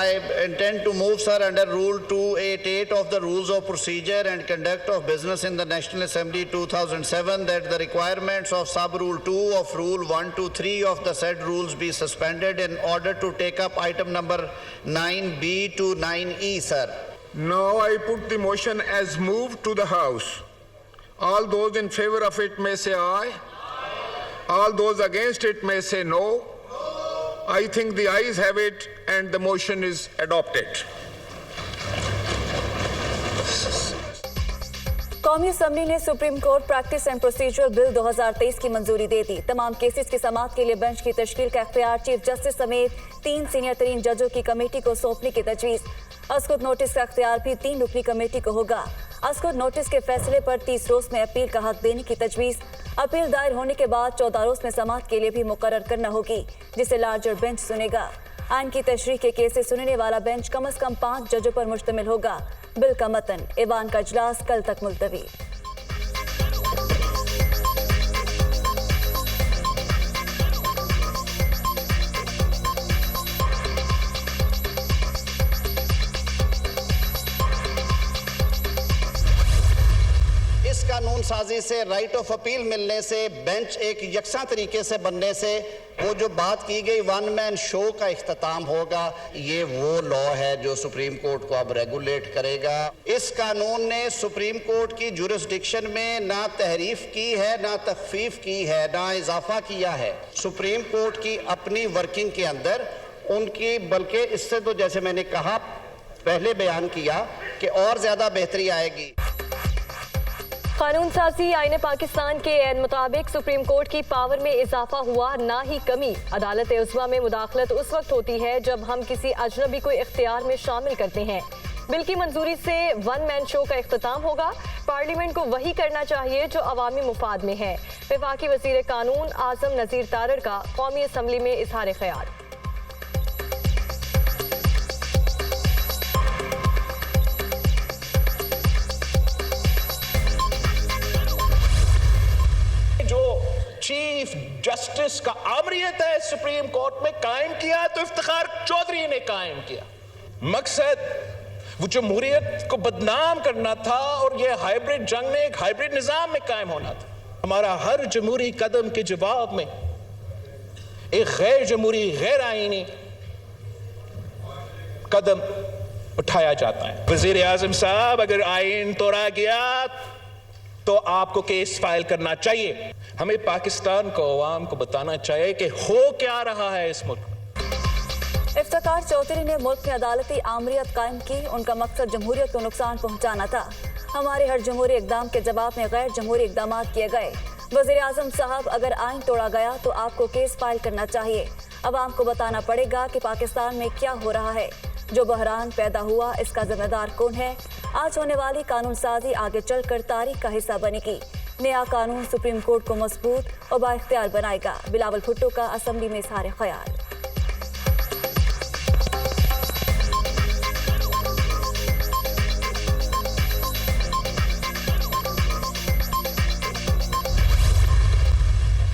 I intend to move, sir, under Rule 288 of the Rules of Procedure and Conduct of Business in the National Assembly 2007 that the requirements of Sub-Rule 2 of Rule 123 of the said rules be suspended in order to take up item number 9B to 9E, sir. Now I put the motion as moved to the House. All those in favor of it may say aye. All those against it may say no. I think the ayes have it and the motion is adopted. कौमी assembly ने supreme court practice and procedure bill 2023 की मंजूरी दे दी। तमाम cases की समाअत के लिए bench की तश्कील का इख्तियार चीफ जस्टिस समेत 3 सीनियर तरीन जजों की कमेटी को सौंपने की तजवीज़। अस्कुद नोटिस का इख्तियार भी 3 रुकनी कमेटी को होगा। अस्कुद नोटिस के फैसले पर 30 रोज में अपील का हक देने की तजवीज़। अपील दायर होने के बाद 14 रोज में समाअत के लिए भी मुकर्रर करना होगी, जिसे लार्जर बेंच सुनेगा। आइन की तशरीह के केसेस सुनने वाला बेंच कम अज कम 5 जजों पर मुश्तमिल होगा। बिल का मतन ईवान का इजलास कल तक मुलतवी। इस कानून साजी से राइट ऑफ अपील मिलने से बेंच एक यकसा तरीके से बनने से वो जो बात की गई वन मैन शो का इख्तिताम होगा, ये वो लॉ है जो सुप्रीम कोर्ट को अब रेगुलेट करेगा। इस कानून ने सुप्रीम कोर्ट की जुरिस्डिक्शन में ना तहरीफ की है, ना तखफीफ की है, ना इजाफा किया है। सुप्रीम कोर्ट की अपनी वर्किंग के अंदर उनकी, बल्कि इससे तो जैसे मैंने कहा पहले बयान किया कि और ज़्यादा बेहतरी आएगी। कानून साजी आईन पाकिस्तान के ऐन मुताबिक सुप्रीम कोर्ट की पावर में इजाफा हुआ, ना ही कमी। अदालत उज़्मा में मुदाखलत उस वक्त होती है जब हम किसी अजनबी को इख्तियार में शामिल करते हैं। बिल की मंजूरी से वन मैन शो का इख्तिताम होगा। पार्लियामेंट को वही करना चाहिए जो अवामी मुफाद में है। वफाकी वज़ीर कानून आज़म नज़ीर तारड़ का कौमी असम्बली में इजहार ख्याल। चीफ जस्टिस का आमरियत है सुप्रीम कोर्ट में कायम किया तो इफ्तिखार चौधरी ने कायम किया। मकसद वो जमहूरियत को बदनाम करना था और ये हाइब्रिड जंग में एक हाइब्रिड निजाम में कायम होना था। हमारा हर जमहूरी कदम के जवाब में एक गैर जमहूरी गैर आईनी कदम उठाया जाता है। वजीर आजम साहब, अगर आईन तोड़ा गया तो आपको केस फाइल करना चाहिए। हमें पाकिस्तान को, अवाम को बताना चाहिए कि हो क्या रहा है इस मुल्क में। इफ्तिखार चौधरी ने मुल्क में अदालती आमरियत कायम की। उनका मकसद जमहूरियत को नुकसान पहुंचाना था। हमारे हर जमहूरी इकदाम के जवाब में गैर जमहूरी इकदाम किए गए। वज़ीर आज़म साहब, अगर आइन तोड़ा गया तो आपको केस फाइल करना चाहिए। अवाम को बताना पड़ेगा कि पाकिस्तान में क्या हो रहा है। जो बहरान पैदा हुआ, इसका जिम्मेदार कौन है। आज होने वाली कानून साजी आगे चलकर तारीख का हिस्सा बनेगी। नया कानून सुप्रीम कोर्ट को मजबूत और बाइख्तियार बनाएगा। बिलावल भुट्टो का असम्बली में इजहार ख्याल।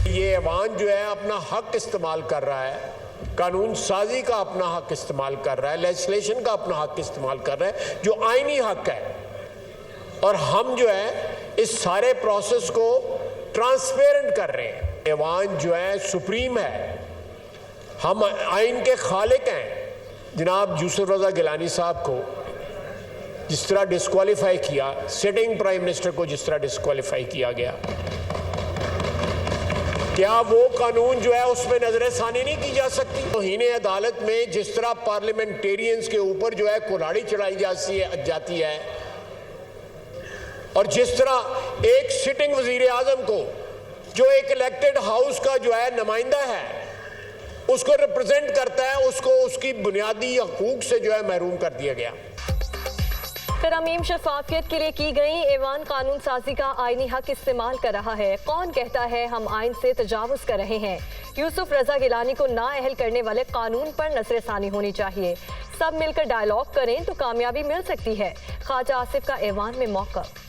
ये ऐवान जो है अपना हक इस्तेमाल कर रहा है, कानून साजी का अपना हक इस्तेमाल कर रहा है, लेजिस्लेशन का अपना हक इस्तेमाल कर रहा है जो आईनी हक है। और हम जो है इस सारे प्रोसेस को ट्रांसपेरेंट कर रहे हैं। ऐवान जो है सुप्रीम है, हम आइन के खालिक हैं। जनाब यूसुफ रजा गिलानी साहब को जिस तरह डिस्क्वालीफाई किया, सिटिंग प्राइम मिनिस्टर को जिस तरह डिस्क्वालीफाई किया गया, क्या वो कानून जो है उसमें नजरसानी नहीं की जा सकती? तौहीन अदालत में जिस तरह पार्लियामेंटेरियंस के ऊपर जो है कुल्हाड़ी चढ़ाई जाती है और जिस तरह एक सिटिंग वजीर आजम को जो एक इलेक्टेड हाउस का जो है नुमाइंदा है उसको रिप्रेजेंट करता है, उसको उसकी बुनियादी हकूक से जो है महरूम कर दिया गया। तरमीम शफाफियत के लिए की गई। ऐवान कानून साजी का आईनी हक इस्तेमाल कर रहा है। कौन कहता है हम आइन से तजावुज कर रहे हैं? यूसुफ रजा गिलानी को नाअहल करने वाले कानून पर नजरसानी होनी चाहिए। सब मिलकर डायलॉग करें तो कामयाबी मिल सकती है। ख्वाजा आसिफ का ऐवान में मौक़िफ़।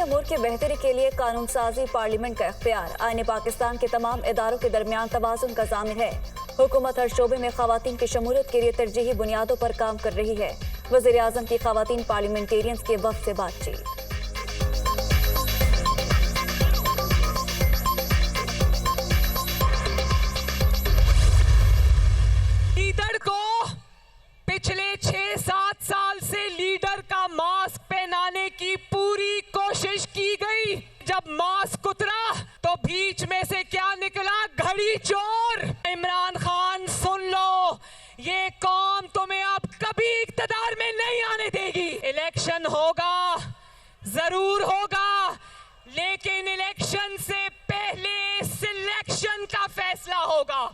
अंदरूनी अमूर की बेहतरी के लिए कानून साजी पार्लियामेंट का इख्तियार आईन पाकिस्तान के तमाम इदारों के दरमियान तवाज़ुन का ज़ामिन है। हुकूमत हर शोबे में ख़वातीन की शमूलियत के लिए तरजीही बुनियादों पर काम कर रही है। वज़ीर आज़म की ख़वातीन पार्लियामेंटेरियंस के वफ़द से बातचीत। लीडर को पिछले 6-7 साल से लीडर का मास्क पहनाने की पूरी कोशिश की गई। जब मास्क उतरा तो बीच में से क्या निकला? घड़ी चोर। इमरान खान सुन लो, ये कौम तुम्हें अब कभी इक्तदार में नहीं आने देगी। इलेक्शन होगा, जरूर होगा, लेकिन इलेक्शन से पहले सिलेक्शन का फैसला होगा।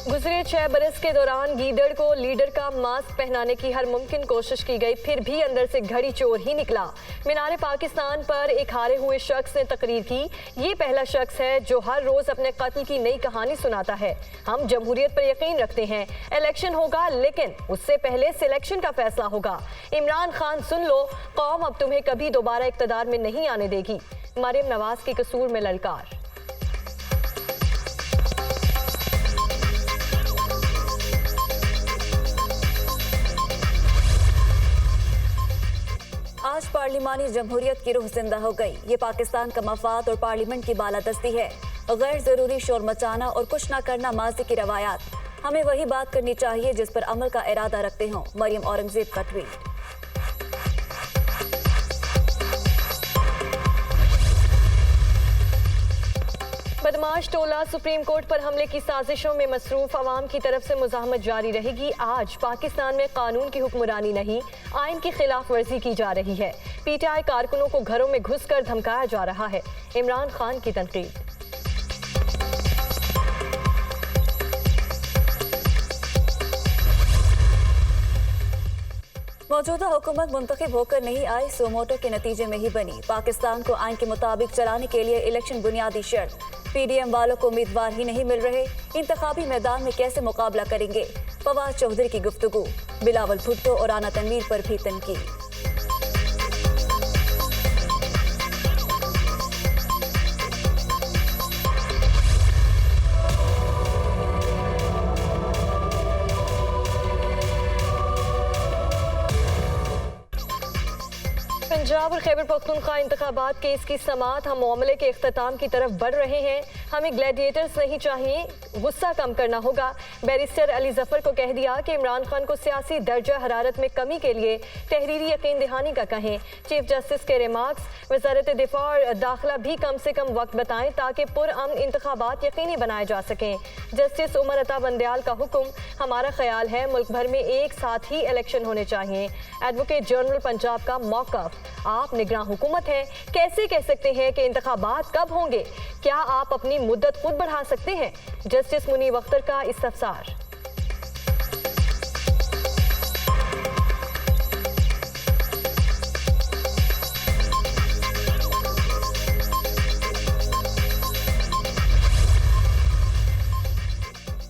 गुजरे 6 बरस के दौरान गीदड़ को लीडर का मास्क पहनाने की हर मुमकिन कोशिश की गई, फिर भी अंदर से घड़ी चोर ही निकला। मीनार पाकिस्तान पर एक हारे हुए शख्स ने तकरीर की। ये पहला शख्स है जो हर रोज अपने कत्ल की नई कहानी सुनाता है। हम जमहूरियत पर यकीन रखते हैं। इलेक्शन होगा, लेकिन उससे पहले सिलेक्शन का फैसला होगा। इमरान खान सुन लो, कौम अब तुम्हें कभी दोबारा इक्तदार में नहीं आने देगी। मरियम नवाज की कसूर में ललकार। आज पार्लिमानी जमहूरियत की रूह जिंदा हो गई। ये पाकिस्तान का मफाद और पार्लियामेंट की बालादस्ती है। गैर जरूरी शोर मचाना और कुछ ना करना माजी की रवायात। हमें वही बात करनी चाहिए जिस पर अमल का इरादा रखते हों। मरियम औरंगजेब का ट्वीट। बदमाश टोला सुप्रीम कोर्ट पर हमले की साजिशों में मसरूफ अवाम की तरफ से मुजाहमत जारी रहेगी। आज पाकिस्तान में कानून की हुक्मरानी नहीं, आइन की खिलाफ वर्जी की जा रही है। पीटीआई कारकुनों को घरों में घुसकर धमकाया जा रहा है। इमरान खान की तनकीद। मौजूदा हुकूमत मुंतखब होकर नहीं आई, सोमोटो के नतीजे में ही बनी। पाकिस्तान को आइन के मुताबिक चलाने के लिए इलेक्शन बुनियादी शर्त। पीडीएम वालों को उम्मीदवार ही नहीं मिल रहे, इंतखाबी मैदान में कैसे मुकाबला करेंगे? फवाद चौधरी की गुफ्तगू। बिलावल भुट्टो और राना तनवीर पर भी तनकीद। पंजाब और खैबर पख्तूनख्वा इंतखाबात के इसकी समात हम मामले के इख्तिताम की तरफ बढ़ रहे हैं। हमें ग्लैडिएटर्स नहीं चाहिए, गुस्सा कम करना होगा। बैरिस्टर अली जफर को कह दिया कि इमरान खान को सियासी दर्जा हरारत में कमी के लिए तहरीरी यकीन दहानी का कहें। चीफ जस्टिस के रिमार्क्स। वजारत दिफा और दाखिला भी कम से कम वक्त बताएं ताकि पुरअमन इंतखाबात यकीनी बनाए जा सकें। जस्टिस उमर अता बंदयाल का हुक्म। हमारा ख्याल है मुल्क भर में एक साथ ही इलेक्शन होने चाहिए। एडवोकेट जनरल पंजाब का मौक़िफ़। आप निगरान हुकूमत हैं, कैसे कह सकते हैं कि इंतखाबात कब होंगे? क्या आप अपनी मुद्दत खुद बढ़ा सकते हैं? जस्टिस मुनीब अख्तर का इस्तफसार।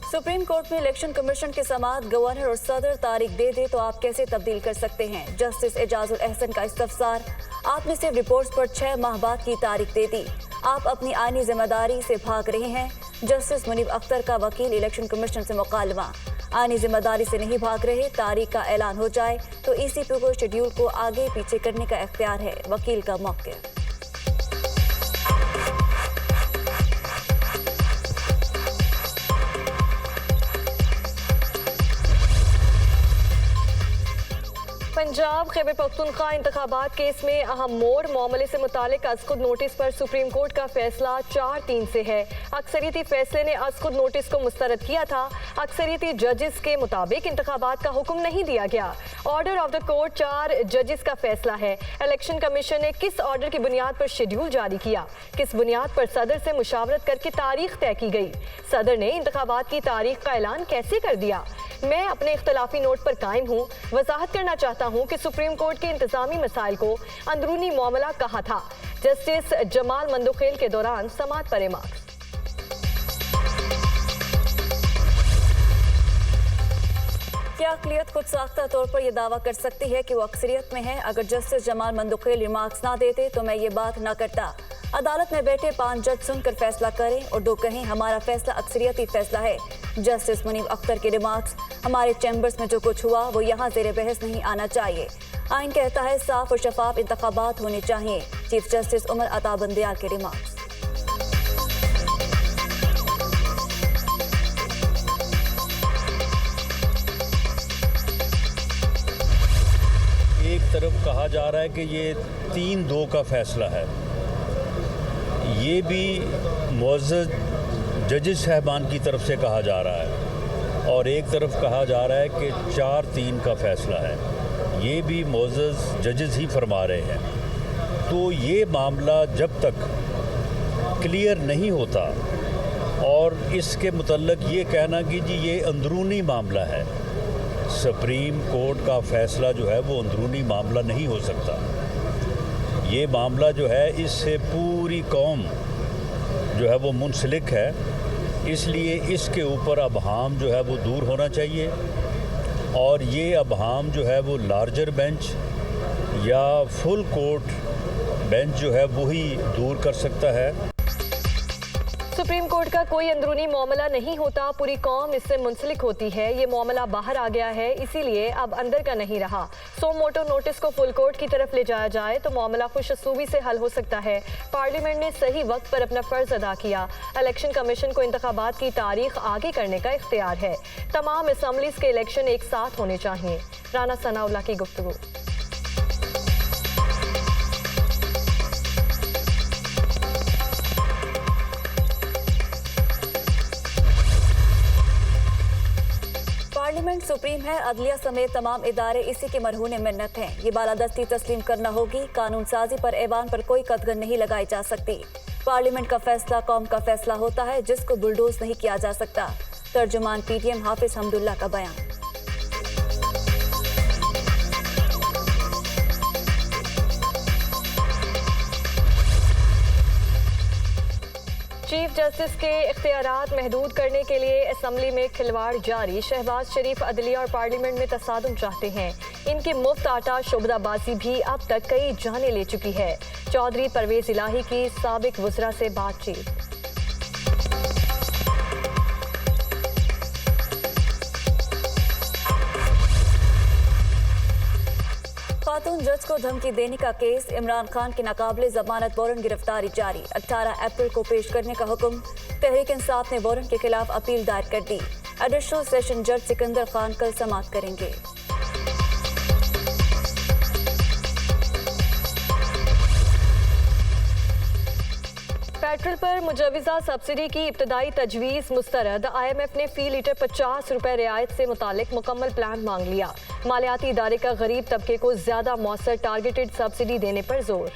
सुप्रीम कोर्ट में इलेक्शन कमीशन के समात गवर्नर और सदर तारीख दे दे तो आप कैसे तब्दील कर सकते हैं? जस्टिस एजाजुल एहसन का इस्तफसार। आपने सिर्फ रिपोर्ट्स पर 6 माह बाद की तारीख दे दी, आप अपनी आईनी जिम्मेदारी से भाग रहे हैं। जस्टिस मुनीब अख्तर का वकील इलेक्शन कमीशन से मुकालमा। आईनी जिम्मेदारी से नहीं भाग रहे, तारीख का ऐलान हो जाए तो ईसीपी को शेड्यूल को आगे पीछे करने का इख्तियार है। वकील का मौक़िफ़। पंजाब खैबर पख्तूनख्वा इंतखाबात केस में अहम मोड़। मामले से मुतालिक अज़खुद नोटिस पर सुप्रीम कोर्ट का फैसला 4-3 से है। अक्सरियती फैसले ने अज़खुद नोटिस को मुस्तरद किया था। अक्सरियती जजेस के मुताबिक इंतखाबात का हुक्म नहीं दिया गया। ऑर्डर ऑफ द कोर्ट 4 जजेस का फैसला है। इलेक्शन कमीशन ने किस ऑर्डर की बुनियाद पर शेड्यूल जारी किया? किस बुनियाद पर सदर से मुशावरत करके तारीख तय की गई? सदर ने इंतखाबात की तारीख का ऐलान कैसे कर दिया? मैं अपने इख्तलाफी नोट पर कायम हूँ। वजाहत करना चाहता हूँ कि सुप्रीम कोर्ट के इंतजामी मसाइल को अंदरूनी मामला कहा था। जस्टिस जमाल मंदोखेल के दौरान समात पर रिमार्क्स। क्या अक़लियत खुद साख्ता तौर पर यह दावा कर सकती है कि वो अक्सरियत में है। अगर जस्टिस जमाल मंदुखेल रिमार्क्स ना देते तो मैं ये बात ना करता। अदालत में बैठे 5 जज सुनकर फैसला करें और 2 कहें हमारा फैसला अक्सरियती फैसला है। जस्टिस मुनीब अख्तर के रिमार्क्स, हमारे चैम्बर्स में जो कुछ हुआ वो यहाँ ज़ेरे बहस नहीं आना चाहिए। आइन कहता है साफ और शफाफ इंतखाबात होने चाहिए। चीफ जस्टिस उमर अता बंदियाल के रिमार्क्स। एक तरफ कहा जा रहा है कि ये 3-2 का फैसला है, ये भी मुअज़्ज़ज़ जजेस साहबान की तरफ से कहा जा रहा है, और एक तरफ कहा जा रहा है कि 4-3 का फैसला है, ये भी मुअज़्ज़ज़ जजेस ही फरमा रहे हैं। तो ये मामला जब तक क्लियर नहीं होता और इसके मुतल्लक ये कहना कि जी ये अंदरूनी मामला है, सुप्रीम कोर्ट का फैसला जो है वो अंदरूनी मामला नहीं हो सकता। ये मामला जो है इससे पूरी कौम जो है वो मुंसलिक है, इसलिए इसके ऊपर अबहाम जो है वो दूर होना चाहिए, और ये अबहाम जो है वो लार्जर बेंच या फुल कोर्ट बेंच जो है वही दूर कर सकता है। सुप्रीम कोर्ट का कोई अंदरूनी मामला नहीं होता, पूरी कौम इससे मुंसलिक होती है। ये मामला बाहर आ गया है, इसीलिए अब अंदर का नहीं रहा। सो मोटो नोटिस को फुल कोर्ट की तरफ ले जाया जाए तो मामला खुशअस्लूबी से हल हो सकता है। पार्लियामेंट ने सही वक्त पर अपना फर्ज अदा किया। इलेक्शन कमीशन को इंतखाबात की तारीख आगे करने का इख्तियार है। तमाम असम्बलीज के इलेक्शन एक साथ होने चाहिए। राना सनाउल्लाह की गुफ्तगू। पार्लियामेंट सुप्रीम है, अदलिया समेत तमाम इदारे इसी के मरहून मिन्नत हैं। ये बालादस्ती तस्लीम करना होगी। कानून साजी पर ऐवान पर कोई कदगन नहीं लगाई जा सकती। पार्लियामेंट का फैसला कौम का फैसला होता है, जिसको बुलडोज नहीं किया जा सकता। तर्जुमान PTM हाफिज हमदुल्ला का बयान। चीफ जस्टिस के इख्तियारात महदूद करने के लिए असम्बली में खिलवाड़ जारी। शहबाज शरीफ अदलिया और पार्लियामेंट में तसादुम चाहते हैं। इनकी मुफ्त आटा शुबदाबाजी भी अब तक कई जाने ले चुकी है। चौधरी परवेज इलाही की साबिक वज़रा से बातचीत। खातून जज को धमकी देने का केस, इमरान खान की नाकाबिले जमानत वारंट गिरफ्तारी जारी। 18 अप्रैल को पेश करने का हुक्म। तहरीक इंसाफ ने वारंट के खिलाफ अपील दायर कर दी। एडिशनल सेशन जज सिकंदर खान कल समाअत करेंगे। पेट्रोल पर मुजवज़ा सब्सिडी की इब्तदाई तजवीज़ मुस्तरद। IMF ने फी लीटर 50 रुपए रियायत से मुतालिक मुकम्मल प्लान मांग लिया। मालियाती इदारे का गरीब तबके को ज्यादा मौसर टारगेटेड सब्सिडी देने पर जोर।